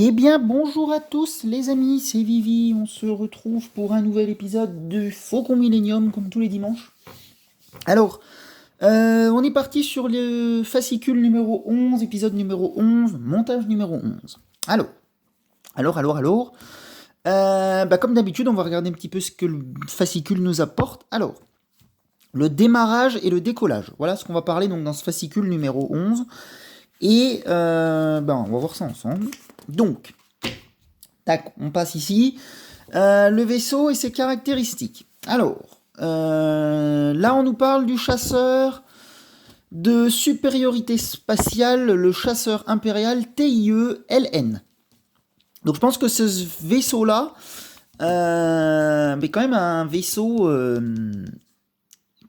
Eh bien, bonjour à tous les amis, c'est Vivi, on se retrouve pour un nouvel épisode de Faucon Millenium, comme tous les dimanches. Alors, on est parti sur le fascicule numéro 11, épisode numéro 11, montage numéro 11. Alors, comme d'habitude, on va regarder un petit peu ce que le fascicule nous apporte. Alors, le démarrage et le décollage, voilà ce qu'on va parler donc dans ce fascicule numéro 11. Et on va voir ça ensemble. Donc, tac, on passe ici. Le vaisseau et ses caractéristiques. Alors, là on nous parle du chasseur de supériorité spatiale, le chasseur impérial TIE-LN. Donc je pense que ce vaisseau-là est quand même un vaisseau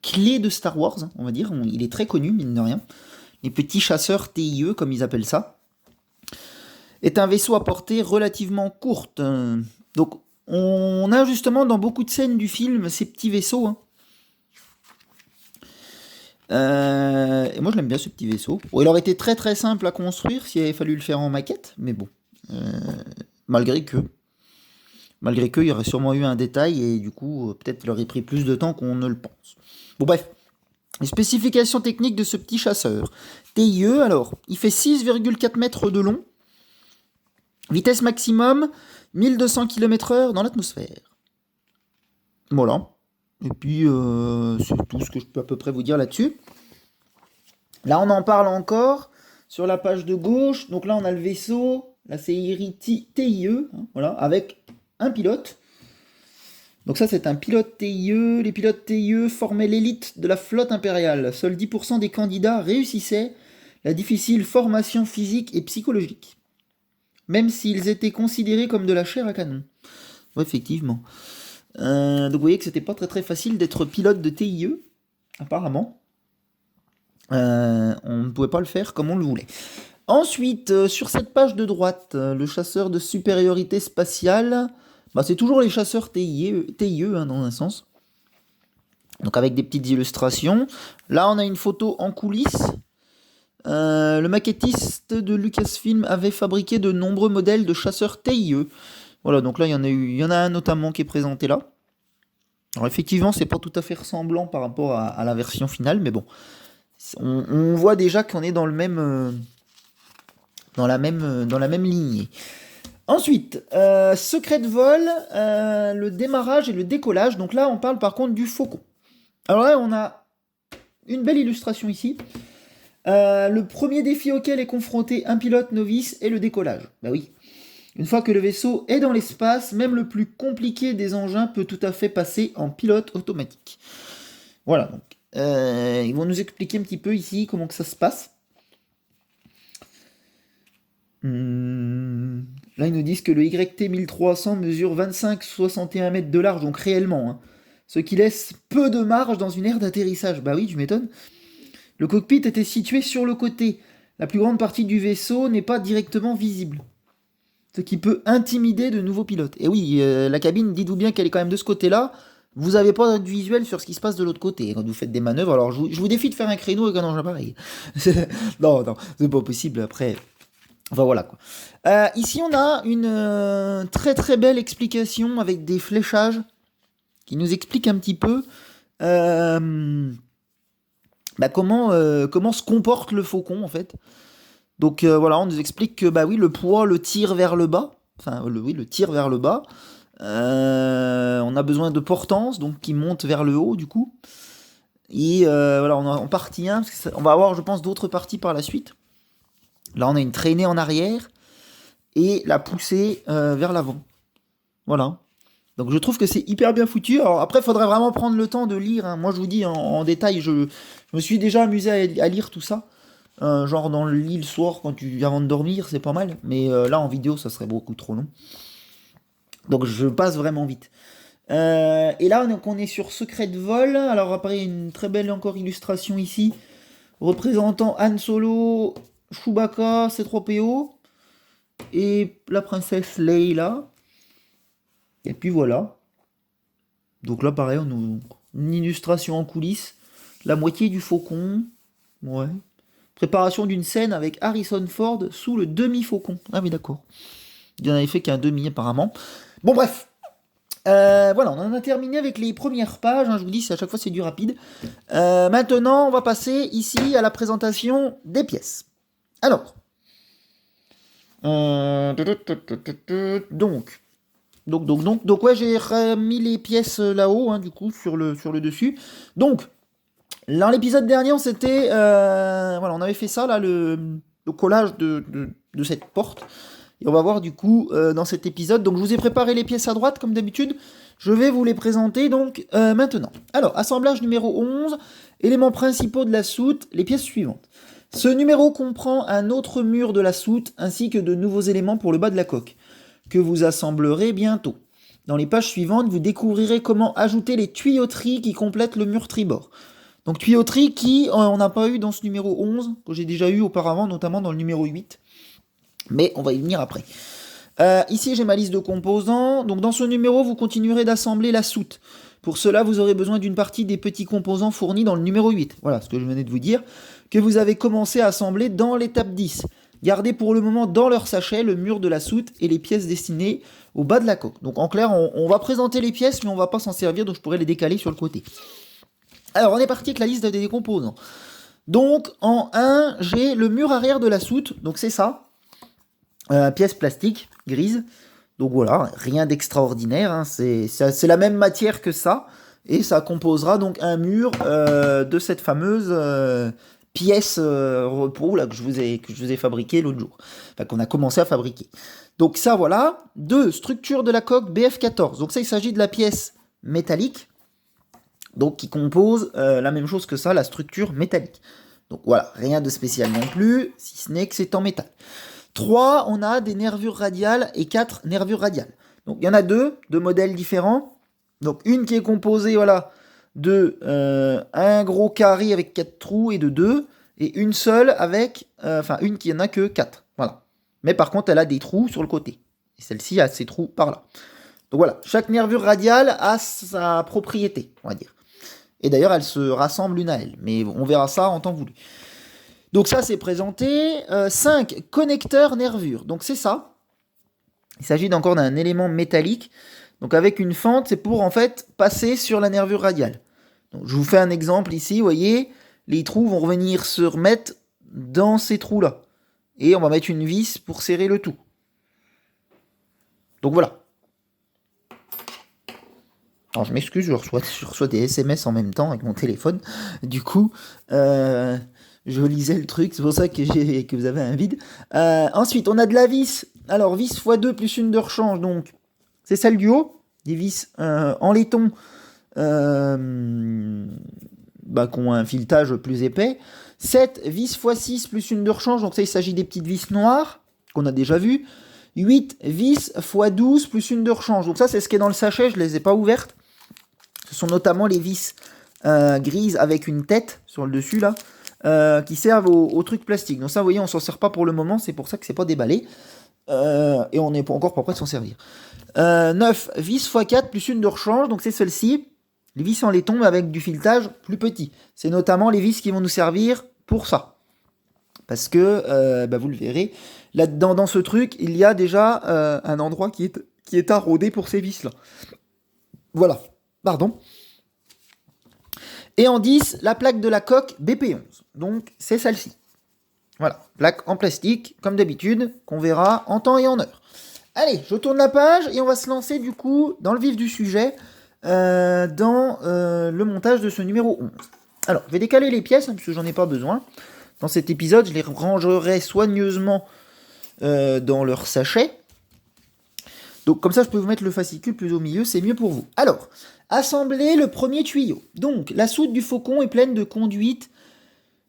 clé de Star Wars, on va dire. Il est très connu, mine de rien. Les petits chasseurs TIE, comme ils appellent ça, est un vaisseau à portée relativement courte. Donc on a justement dans beaucoup de scènes du film ces petits vaisseaux. Et moi je l'aime bien ce petit vaisseau. Bon, il aurait été très très simple à construire s'il avait fallu le faire en maquette, mais bon. Malgré que, il y aurait sûrement eu un détail et du coup peut-être il aurait pris plus de temps qu'on ne le pense. Bon bref. Les spécifications techniques de ce petit chasseur. TIE, alors, il fait 6,4 mètres de long. Vitesse maximum, 1200 km/h dans l'atmosphère. Voilà. Et puis, c'est tout ce que je peux à peu près vous dire là-dessus. Là, on en parle encore sur la page de gauche. Donc là, on a le vaisseau, la série TIE, voilà, avec un pilote. Donc ça, c'est un pilote TIE. Les pilotes TIE formaient l'élite de la flotte impériale. Seuls 10% des candidats réussissaient la difficile formation physique et psychologique, même s'ils étaient considérés comme de la chair à canon. Ouais, effectivement. Donc vous voyez que c'était pas très très facile d'être pilote de TIE, apparemment. On ne pouvait pas le faire comme on le voulait. Ensuite, sur cette page de droite, le chasseur de supériorité spatiale, c'est toujours les chasseurs TIE dans un sens. Donc avec des petites illustrations. Là, on a une photo en coulisses. Le maquettiste de Lucasfilm avait fabriqué de nombreux modèles de chasseurs TIE. Voilà, donc là, il y en a un notamment qui est présenté là. Alors effectivement, c'est pas tout à fait ressemblant par rapport à la version finale, mais bon. On voit déjà qu'on est dans le même... dans la même lignée. Ensuite, secret de vol, le démarrage et le décollage. Donc là, on parle par contre du faucon. Alors là, on a une belle illustration ici. Le premier défi auquel est confronté un pilote novice est le décollage. Bah oui. Une fois que le vaisseau est dans l'espace, même le plus compliqué des engins peut tout à fait passer en pilote automatique. Voilà, donc. Ils vont nous expliquer un petit peu ici comment que ça se passe. Là, ils nous disent que le YT-1300 mesure 25-61 mètres de large, donc réellement. Ce qui laisse peu de marge dans une aire d'atterrissage. Bah oui, tu m'étonnes. Le cockpit était situé sur le côté. La plus grande partie du vaisseau n'est pas directement visible. Ce qui peut intimider de nouveaux pilotes. Et oui, la cabine, dites-vous bien qu'elle est quand même de ce côté-là. Vous n'avez pas de visuel sur ce qui se passe de l'autre côté quand vous faites des manœuvres. Alors je vous défie de faire un créneau avec un engin pareil. Non, c'est pas possible après. Enfin voilà quoi. Ici on a une très très belle explication avec des fléchages qui nous explique un petit peu comment se comporte le faucon en fait. Donc voilà, on nous explique que oui, le poids le tire vers le bas. Enfin le tire vers le bas. On a besoin de portance, donc qui monte vers le haut du coup. Et voilà, on a en partie 1, parce que on va avoir je pense d'autres parties par la suite. Là on a une traînée en arrière et la poussée vers l'avant. Voilà. Donc je trouve que c'est hyper bien foutu. Alors après, il faudrait vraiment prendre le temps de lire. Moi je vous dis en détail, je me suis déjà amusé à lire tout ça. Genre dans le lit le soir avant de dormir, c'est pas mal. Mais là en vidéo, ça serait beaucoup trop long. Donc je passe vraiment vite. Et là on est sur secret de vol. Alors après une très belle encore illustration ici représentant Han Solo, Chewbacca, C3PO et la princesse Leia. Et puis voilà. Donc là pareil, on a une illustration en coulisses. La moitié du faucon. Ouais. Préparation d'une scène avec Harrison Ford sous le demi-faucon. Ah oui d'accord. Il en avait fait qu'un demi apparemment. Bon bref. Voilà, on en a terminé avec les premières pages, hein, je vous dis, à chaque fois c'est du rapide. Maintenant, on va passer ici à la présentation des pièces. Alors, donc ouais, j'ai remis les pièces là-haut, hein, du coup, sur le dessus. Donc, dans l'épisode dernier, voilà, on avait fait ça, là, le collage de cette porte. Et on va voir du coup dans cet épisode. Donc je vous ai préparé les pièces à droite comme d'habitude. Je vais vous les présenter donc maintenant. Alors, assemblage numéro 11, éléments principaux de la soute, les pièces suivantes. Ce numéro comprend un autre mur de la soute ainsi que de nouveaux éléments pour le bas de la coque, que vous assemblerez bientôt. Dans les pages suivantes, vous découvrirez comment ajouter les tuyauteries qui complètent le mur tribord. Donc tuyauteries qui, on n'a pas eu dans ce numéro 11, que j'ai déjà eu auparavant, notamment dans le numéro 8. Mais on va y venir après. Ici, j'ai ma liste de composants. Donc, dans ce numéro, vous continuerez d'assembler la soute. Pour cela, vous aurez besoin d'une partie des petits composants fournis dans le numéro 8. Voilà ce que je venais de vous dire, que vous avez commencé à assembler dans l'étape 10. Gardez pour le moment dans leur sachet le mur de la soute et les pièces destinées au bas de la coque. Donc, en clair, on va présenter les pièces, mais on ne va pas s'en servir, donc je pourrais les décaler sur le côté. Alors, on est parti avec la liste des composants. Donc, en 1, j'ai le mur arrière de la soute. Donc, c'est ça. Pièce plastique grise, donc voilà, rien d'extraordinaire, hein. C'est la même matière que ça, et ça composera donc un mur de cette fameuse pièce repos là, que je vous ai fabriqué l'autre jour, enfin qu'on a commencé à fabriquer. Donc ça voilà. 2, structure de la coque BF14, donc ça il s'agit de la pièce métallique, donc qui compose la même chose que ça, la structure métallique. Donc voilà, rien de spécial non plus, si ce n'est que c'est en métal. 3, on a des nervures radiales et 4 nervures radiales. Donc il y en a deux modèles différents. Donc une qui est composée voilà, de un gros carré avec 4 trous et de 2, et une seule avec, une qui en a que 4. Voilà. Mais par contre, elle a des trous sur le côté. Et celle-ci a ses trous par là. Donc voilà, chaque nervure radiale a sa propriété, on va dire. Et d'ailleurs, elles se rassemblent l'une à elle. Mais on verra ça en temps voulu. Donc ça, c'est présenté. 5, connecteurs nervures. Donc c'est ça. Il s'agit encore d'un élément métallique. Donc avec une fente, c'est pour en fait passer sur la nervure radiale. Donc je vous fais un exemple ici, vous voyez, les trous vont revenir se remettre dans ces trous-là. Et on va mettre une vis pour serrer le tout. Donc voilà. Alors je m'excuse, je reçois des SMS en même temps avec mon téléphone. Du coup, je lisais le truc, c'est pour ça que vous avez un vide. Ensuite, on a de la vis. Alors, vis x2 plus une de rechange, donc c'est celle du haut. Des vis en laiton qui ont un filetage plus épais. 7, vis x6 plus une de rechange, donc ça, il s'agit des petites vis noires qu'on a déjà vues. 8, vis x12 plus une de rechange. Donc ça, c'est ce qui est dans le sachet, je ne les ai pas ouvertes. Ce sont notamment les vis grises avec une tête sur le dessus, là. Qui servent au truc plastique. Donc ça, vous voyez, on s'en sert pas pour le moment, c'est pour ça que c'est pas déballé. Et on n'est pas encore pas prêt de s'en servir. 9, vis x4 plus une de rechange, donc c'est celle-ci. Les vis en laiton avec du filetage plus petit. C'est notamment les vis qui vont nous servir pour ça. Parce que, vous le verrez, là-dedans, dans ce truc, il y a déjà un endroit qui est arrodé pour ces vis-là. Voilà. Pardon. Et en 10, la plaque de la coque BP11. Donc, c'est celle-ci. Voilà, plaque en plastique, comme d'habitude, qu'on verra en temps et en heure. Allez, je tourne la page et on va se lancer du coup dans le vif du sujet, dans le montage de ce numéro 11. Alors, je vais décaler les pièces, puisque j'en ai pas besoin. Dans cet épisode, je les rangerai soigneusement dans leur sachet. Donc, comme ça, je peux vous mettre le fascicule plus au milieu, c'est mieux pour vous. Alors, assembler le premier tuyau. Donc, la soute du faucon est pleine de conduits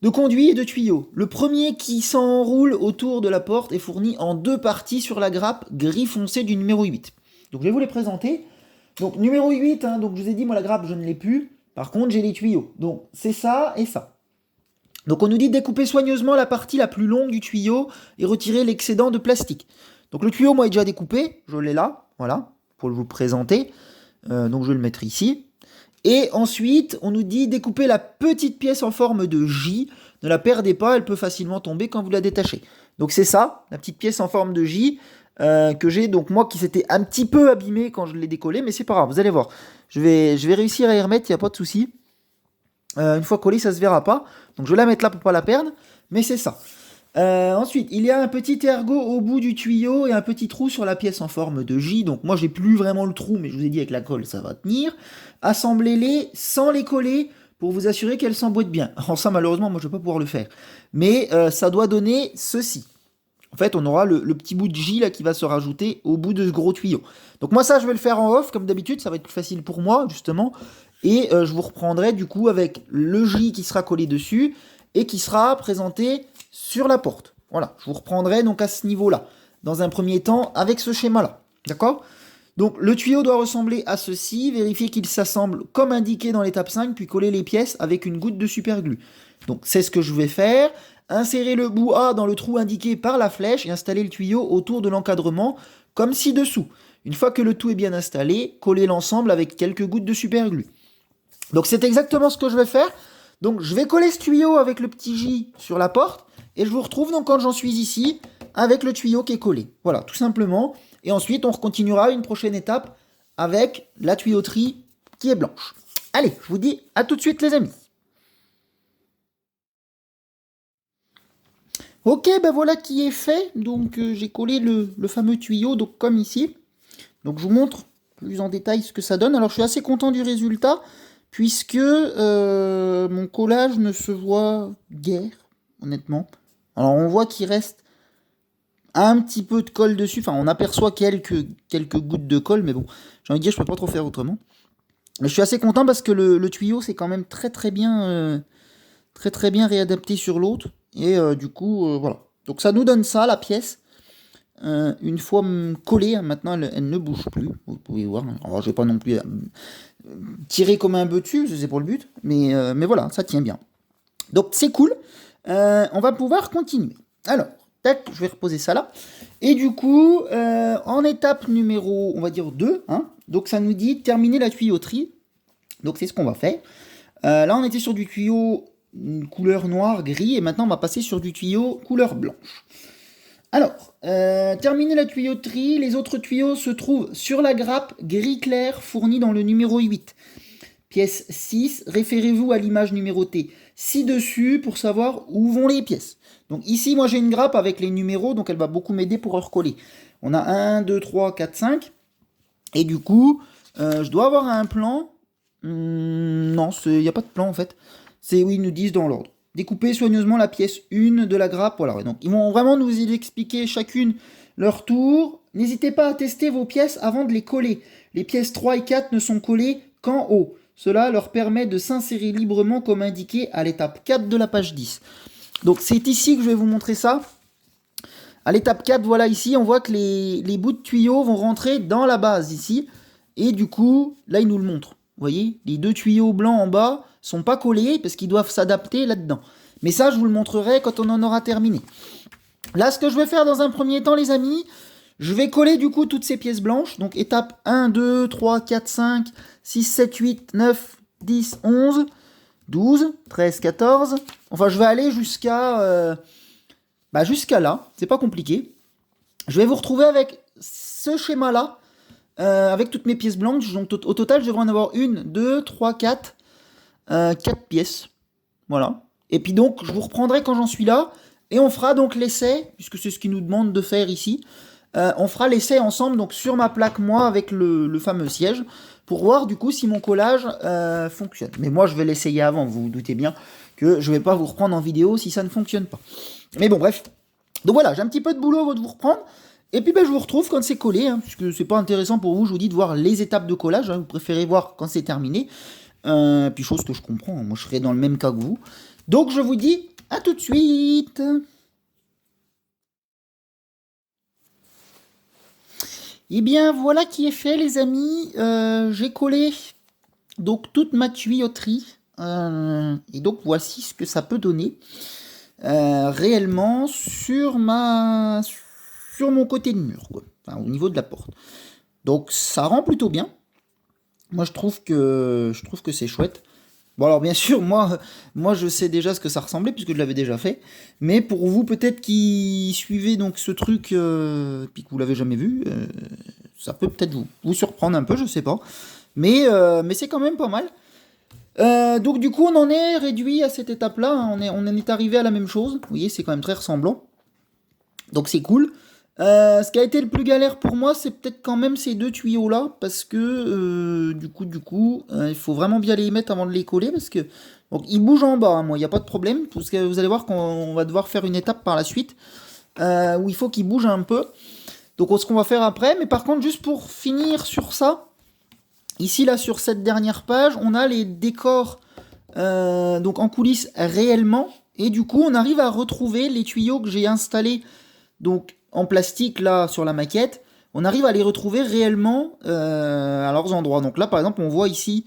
et de tuyaux. Le premier qui s'enroule autour de la porte est fourni en 2 parties sur la grappe gris foncé du numéro 8. Donc, je vais vous les présenter. Donc, numéro 8, donc je vous ai dit, moi, la grappe, je ne l'ai plus. Par contre, j'ai les tuyaux. Donc, c'est ça et ça. Donc, on nous dit de découper soigneusement la partie la plus longue du tuyau et retirer l'excédent de plastique. Donc, le tuyau, moi, est déjà découpé. Je l'ai là, voilà, pour vous le présenter. Donc, je vais le mettre ici. Et ensuite, on nous dit découper la petite pièce en forme de J. Ne la perdez pas, elle peut facilement tomber quand vous la détachez. Donc, c'est ça, la petite pièce en forme de J. que j'ai, donc moi qui s'était un petit peu abîmé quand je l'ai décollé, mais c'est pas grave, vous allez voir. Je vais réussir à y remettre, il n'y a pas de souci. Une fois collé, ça se verra pas. Donc je vais la mettre là pour pas la perdre, mais c'est ça. Ensuite, il y a un petit ergot au bout du tuyau et un petit trou sur la pièce en forme de J. Donc moi j'ai plus vraiment le trou, mais je vous ai dit avec la colle ça va tenir. Assemblez-les sans les coller pour vous assurer qu'elles s'emboîtent bien. Alors ça malheureusement moi je vais pas pouvoir le faire. Mais ça doit donner ceci. En fait on aura le petit bout de J là qui va se rajouter au bout de ce gros tuyau. Donc moi ça je vais le faire en off comme d'habitude, ça va être plus facile pour moi justement. Et je vous reprendrai du coup avec le J qui sera collé dessus et qui sera présenté sur la porte. Voilà, je vous reprendrai donc à ce niveau-là, dans un premier temps, avec ce schéma-là. D'accord? Donc le tuyau doit ressembler à ceci, vérifier qu'il s'assemble comme indiqué dans l'étape 5, puis coller les pièces avec une goutte de superglue. Donc c'est ce que je vais faire. Insérer le bout A dans le trou indiqué par la flèche et installer le tuyau autour de l'encadrement, comme ci-dessous. Une fois que le tout est bien installé, coller l'ensemble avec quelques gouttes de superglue. Donc c'est exactement ce que je vais faire. Donc je vais coller ce tuyau avec le petit J sur la porte. Et je vous retrouve donc quand j'en suis ici, avec le tuyau qui est collé. Voilà, tout simplement. Et ensuite, on continuera une prochaine étape avec la tuyauterie qui est blanche. Allez, je vous dis à tout de suite les amis. Ok, ben voilà qui est fait. Donc j'ai collé le fameux tuyau, donc comme ici. Donc je vous montre plus en détail ce que ça donne. Alors je suis assez content du résultat, puisque mon collage ne se voit guère, honnêtement. Alors on voit qu'il reste un petit peu de colle dessus, enfin on aperçoit quelques gouttes de colle, mais bon, j'ai envie de dire je peux pas trop faire autrement. Mais je suis assez content parce que le tuyau c'est quand même très bien réadapté sur l'autre, et du coup voilà. Donc ça nous donne ça, la pièce. Une fois collée, hein, maintenant elle ne bouge plus, vous pouvez voir. Alors je vais pas non plus tirer comme un bœuf dessus, c'est pour le but, mais voilà, ça tient bien. Donc c'est cool. On va pouvoir continuer. Alors, tac, je vais reposer ça là. Et du coup, en étape numéro, on va dire 2, hein, donc ça nous dit terminer la tuyauterie. Donc c'est ce qu'on va faire. Là, on était sur du tuyau couleur noire, gris, et maintenant on va passer sur du tuyau couleur blanche. Alors, terminer la tuyauterie, les autres tuyaux se trouvent sur la grappe gris clair fournie dans le numéro 8. Pièce 6, référez-vous à l'image numérotée ci-dessus pour savoir où vont les pièces. Donc ici, moi j'ai une grappe avec les numéros, donc elle va beaucoup m'aider pour recoller. On a 1, 2, 3, 4, 5. Et du coup, je dois avoir un plan. Non, il n'y a pas de plan en fait. C'est oui, ils nous disent dans l'ordre. Découpez soigneusement la pièce 1 de la grappe. Voilà, donc ils vont vraiment nous expliquer chacune leur tour. N'hésitez pas à tester vos pièces avant de les coller. Les pièces 3 et 4 ne sont collées qu'en haut. Cela leur permet de s'insérer librement comme indiqué à l'étape 4 de la page 10. Donc c'est ici que je vais vous montrer ça. À l'étape 4, voilà ici, on voit que les bouts de tuyaux vont rentrer dans la base ici. Et du coup, là il nous le montre. Vous voyez, les deux tuyaux blancs en bas sont pas collés parce qu'ils doivent s'adapter là-dedans. Mais ça, je vous le montrerai quand on en aura terminé. Là, ce que je vais faire dans un premier temps, les amis, je vais coller du coup toutes ces pièces blanches. Donc étape 1, 2, 3, 4, 5, 6, 7, 8, 9, 10, 11, 12, 13, 14. Enfin, je vais aller jusqu'à là. C'est pas compliqué. Je vais vous retrouver avec ce schéma-là, avec toutes mes pièces blanches. Donc au total, je devrais en avoir 1, 2, 3, 4, 4 pièces. Voilà. Et puis donc, je vous reprendrai quand j'en suis là. Et on fera donc l'essai, puisque c'est ce qu'ils nous demandent de faire ici. On fera l'essai ensemble, donc sur ma plaque, moi, avec le fameux siège, pour voir du coup si mon collage fonctionne. Mais moi, je vais l'essayer avant, vous vous doutez bien que je ne vais pas vous reprendre en vidéo si ça ne fonctionne pas. Mais bon, bref. Donc voilà, j'ai un petit peu de boulot avant de vous reprendre. Et puis je vous retrouve quand c'est collé, hein, puisque c'est pas intéressant pour vous, je vous dis de voir les étapes de collage, hein, vous préférez voir quand c'est terminé. Puis chose que je comprends, hein, moi je serai dans le même cas que vous. Donc je vous dis à tout de suite. Et bien voilà qui est fait les amis, j'ai collé donc toute ma tuyauterie, et donc voici ce que ça peut donner réellement sur mon côté de mur, quoi. Enfin, au niveau de la porte. Donc ça rend plutôt bien. Moi je trouve que c'est chouette. Bon alors bien sûr, moi je sais déjà ce que ça ressemblait puisque je l'avais déjà fait. Mais pour vous peut-être qui suivez donc ce truc puis que vous l'avez jamais vu, ça peut peut-être vous surprendre un peu, je sais pas. Mais c'est quand même pas mal. Donc du coup on en est réduit à cette étape-là, hein. On en est arrivé à la même chose. Vous voyez, c'est quand même très ressemblant. Donc c'est cool. Ce qui a été le plus galère pour moi, c'est peut-être quand même ces deux tuyaux là, parce que il faut vraiment bien les mettre avant de les coller, parce que donc ils bougent en bas, hein, moi il n'y a pas de problème, parce que vous allez voir qu'on va devoir faire une étape par la suite où il faut qu'ils bougent un peu. Donc ce qu'on va faire après, mais par contre juste pour finir sur ça, ici là sur cette dernière page, on a les décors donc en coulisses réellement, et du coup on arrive à retrouver les tuyaux que j'ai installés donc en plastique là sur la maquette, on arrive à les retrouver réellement à leurs endroits. Donc là par exemple on voit ici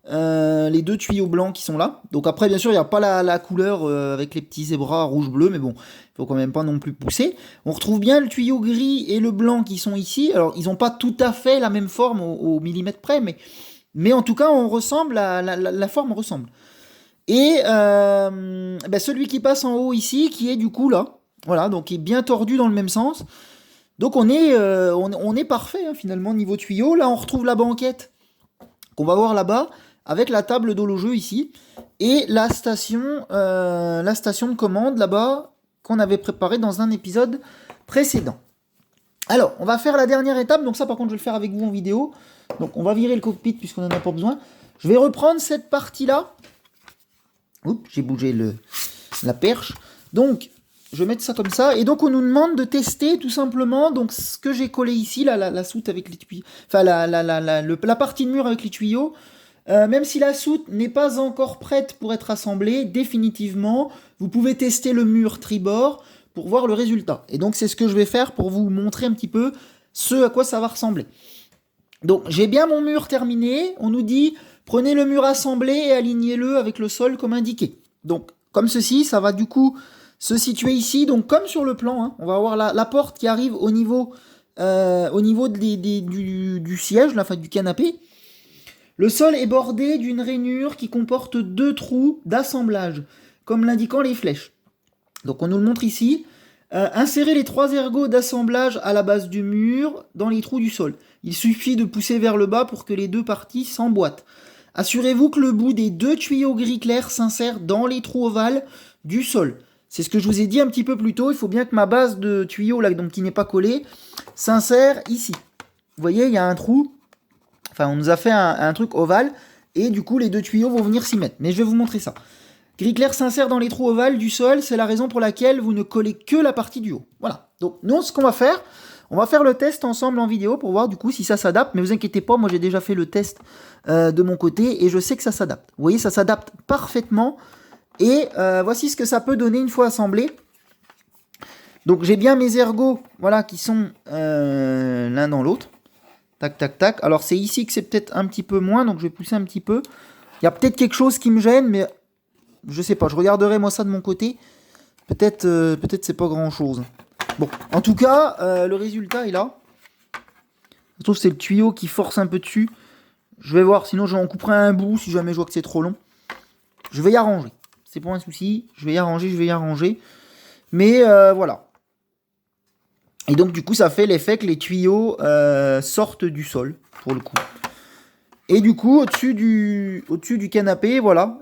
les deux tuyaux blancs qui sont là. Donc après bien sûr il n'y a pas la couleur avec les petits zébras rouge-bleu, mais bon, il faut quand même pas non plus pousser. On retrouve bien le tuyau gris et le blanc qui sont ici. Alors ils n'ont pas tout à fait la même forme au millimètre près, mais en tout cas on ressemble, la forme ressemble. Et celui qui passe en haut ici, qui est du coup là, voilà, donc il est bien tordu dans le même sens. Donc on est parfait hein, finalement niveau tuyau. Là on retrouve la banquette qu'on va voir là-bas avec la table d'horloger ici et la station de commande là-bas qu'on avait préparée dans un épisode précédent. Alors on va faire la dernière étape. Donc ça par contre je vais le faire avec vous en vidéo. Donc on va virer le cockpit puisqu'on n'en a pas besoin. Je vais reprendre cette partie-là. Oups, j'ai bougé la perche. Donc, je vais mettre ça comme ça. Et donc, on nous demande de tester tout simplement donc, ce que j'ai collé ici, la soute avec les tuyaux. Enfin, la partie de mur avec les tuyaux. Même si la soute n'est pas encore prête pour être assemblée, définitivement, vous pouvez tester le mur tribord pour voir le résultat. Et donc, c'est ce que je vais faire pour vous montrer un petit peu ce à quoi ça va ressembler. Donc, j'ai bien mon mur terminé. On nous dit... Prenez le mur assemblé et alignez-le avec le sol comme indiqué. Donc, comme ceci, ça va du coup se situer ici. Donc, comme sur le plan, hein, on va avoir la porte qui arrive au niveau du siège, enfin du canapé. Le sol est bordé d'une rainure qui comporte 2 trous d'assemblage, comme l'indiquant les flèches. Donc, on nous le montre ici. Insérez les 3 ergots d'assemblage à la base du mur dans les trous du sol. Il suffit de pousser vers le bas pour que les deux parties s'emboîtent. Assurez-vous que le bout des 2 tuyaux gris clair s'insère dans les trous ovales du sol. C'est ce que je vous ai dit un petit peu plus tôt. Il faut bien que ma base de tuyau, là, donc qui n'est pas collée, s'insère ici. Vous voyez, il y a un trou. Enfin, on nous a fait un truc ovale. Et du coup, les 2 tuyaux vont venir s'y mettre. Mais je vais vous montrer ça. Gris clair s'insère dans les trous ovales du sol. C'est la raison pour laquelle vous ne collez que la partie du haut. Voilà. Donc, nous, ce qu'on va faire... On va faire le test ensemble en vidéo pour voir du coup si ça s'adapte. Mais vous inquiétez pas, moi j'ai déjà fait le test de mon côté et je sais que ça s'adapte. Vous voyez, ça s'adapte parfaitement. Et voici ce que ça peut donner une fois assemblé. Donc j'ai bien mes ergots, voilà, qui sont l'un dans l'autre. Tac, tac, tac. Alors c'est ici que c'est peut-être un petit peu moins, donc je vais pousser un petit peu. Il y a peut-être quelque chose qui me gêne, mais je sais pas. Je regarderai moi ça de mon côté. Peut-être c'est pas grand-chose. Bon, en tout cas, le résultat est là. Je trouve que c'est le tuyau qui force un peu dessus. Je vais voir, sinon j'en couperai un bout si jamais je vois que c'est trop long. Je vais y arranger. C'est pas un souci. Je vais y arranger. Mais voilà. Et donc du coup, ça fait l'effet que les tuyaux sortent du sol, pour le coup. Et du coup, au-dessus du canapé, voilà.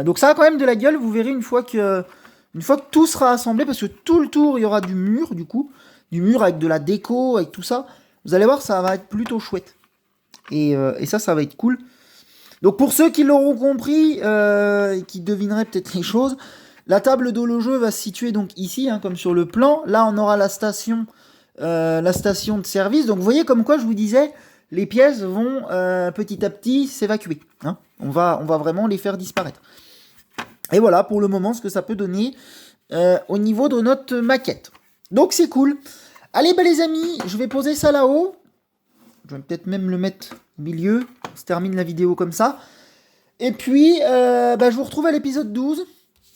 Donc ça a quand même de la gueule, vous verrez une fois que tout sera assemblé, parce que tout le tour, il y aura du mur, du coup. Du mur avec de la déco, avec tout ça. Vous allez voir, ça va être plutôt chouette. Et ça va être cool. Donc pour ceux qui l'auront compris, et qui devineraient peut-être les choses, la table d'horloger va se situer donc ici, hein, comme sur le plan. Là, on aura la station de service. Donc vous voyez comme quoi, je vous disais, les pièces vont petit à petit s'évacuer. Hein. On va vraiment les faire disparaître. Et voilà pour le moment ce que ça peut donner au niveau de notre maquette. Donc c'est cool. Allez les amis, je vais poser ça là-haut. Je vais peut-être même le mettre au milieu. On se termine la vidéo comme ça. Et puis je vous retrouve à l'épisode 12.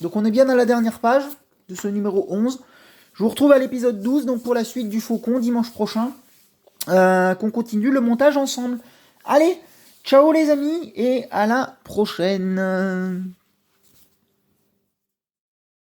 Donc on est bien à la dernière page de ce numéro 11. Je vous retrouve à l'épisode 12, donc pour la suite du Faucon, dimanche prochain. Qu'on continue le montage ensemble. Allez, Ciao les amis et à la prochaine.